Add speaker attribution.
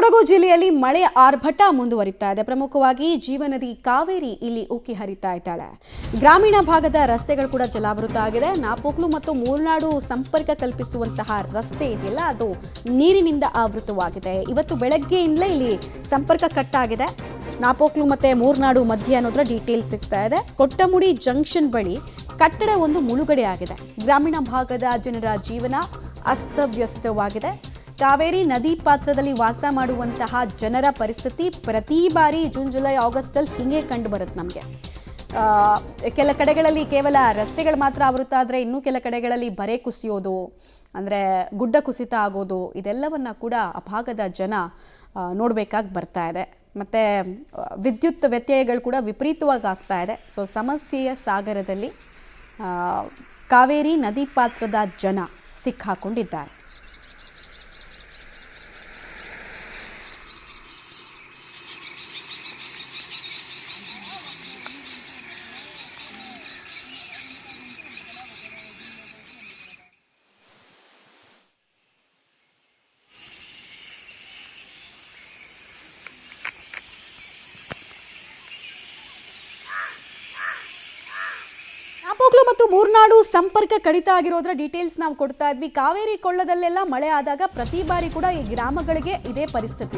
Speaker 1: ಕೊಡಗು ಜಿಲ್ಲೆಯಲ್ಲಿ ಮಳೆ ಆರ್ಭಟ ಮುಂದುವರಿತಾ ಇದೆ. ಪ್ರಮುಖವಾಗಿ ಜೀವನದಿ ಕಾವೇರಿ ಇಲ್ಲಿ ಉಕ್ಕಿ ಹರಿತಾ ಇದ್ದಾಳೆ. ಗ್ರಾಮೀಣ ಭಾಗದ ರಸ್ತೆಗಳು ಕೂಡ ಜಲಾವೃತ ಆಗಿದೆ. ನಾಪೋಕ್ಲು ಮತ್ತು ಮೂರ್ನಾಡು ಸಂಪರ್ಕ ಕಲ್ಪಿಸುವಂತಹ ರಸ್ತೆ ಇದೆಯಲ್ಲ, ಅದು ನೀರಿನಿಂದ ಆವೃತವಾಗಿದೆ. ಇವತ್ತು ಬೆಳಗ್ಗೆಯಿಂದಲೇ ಇಲ್ಲಿ ಸಂಪರ್ಕ ಕಟ್ ಆಗಿದೆ. ನಾಪೋಕ್ಲು ಮತ್ತೆ ಮೂರ್ನಾಡು ಮಧ್ಯೆ ಅನ್ನೋದ್ರ ಡೀಟೇಲ್ಸ್ ಸಿಗ್ತಾ ಇದೆ. ಕೊಟ್ಟಮುಡಿ ಜಂಕ್ಷನ್ ಬಳಿ ಕಟ್ಟಡ ಒಂದು ಮುಳುಗಡೆ ಆಗಿದೆ. ಗ್ರಾಮೀಣ ಭಾಗದ ಜನರ ಜೀವನ ಅಸ್ತವ್ಯಸ್ತವಾಗಿದೆ. ಕಾವೇರಿ ನದಿ ಪಾತ್ರದಲ್ಲಿ ವಾಸ ಮಾಡುವಂತಹ ಜನರ ಪರಿಸ್ಥಿತಿ ಪ್ರತಿ ಬಾರಿ ಜೂನ್ ಜುಲೈ ಆಗಸ್ಟಲ್ಲಿ ಹೀಗೆ ಕಂಡು ಬರುತ್ತೆ ನಮಗೆ. ಕೆಲ ಕಡೆಗಳಲ್ಲಿ ಕೇವಲ ರಸ್ತೆಗಳು ಮಾತ್ರ ಆವೃತ ಆದರೆ, ಇನ್ನೂ ಕೆಲ ಕಡೆಗಳಲ್ಲಿ ಬರೆ ಕುಸಿಯೋದು, ಅಂದರೆ ಗುಡ್ಡ ಕುಸಿತ ಆಗೋದು, ಇದೆಲ್ಲವನ್ನು ಕೂಡ ಆ ಭಾಗದ ಜನ ನೋಡಬೇಕಾಗಿ ಬರ್ತಾ ಇದೆ. ಮತ್ತು ವಿದ್ಯುತ್ ವ್ಯತ್ಯಯಗಳು ಕೂಡ ವಿಪರೀತವಾಗಿ ಆಗ್ತಾ ಇದೆ. ಸೊ ಸಮಸ್ಯೆಯ ಸಾಗರದಲ್ಲಿ ಕಾವೇರಿ ನದಿ ಪಾತ್ರದ ಜನ ಸಿಕ್ಕಾಕೊಂಡಿದ್ದಾರೆ. ನಾಪೋಕ್ಲು ಮತ್ತು ಮೂರ್ನಾಡು ಸಂಪರ್ಕ ಕಡಿತ ಆಗಿರೋದ್ರ ಡೀಟೇಲ್ಸ್ ನಾವು ಕೊಡ್ತಾ ಇದ್ವಿ. ಕಾವೇರಿ ಕೊಳ್ಳದಲ್ಲೆಲ್ಲ ಮಳೆ ಆದಾಗ ಪ್ರತಿ ಬಾರಿ ಕೂಡ ಈ ಗ್ರಾಮಗಳಿಗೆ ಇದೇ ಪರಿಸ್ಥಿತಿ.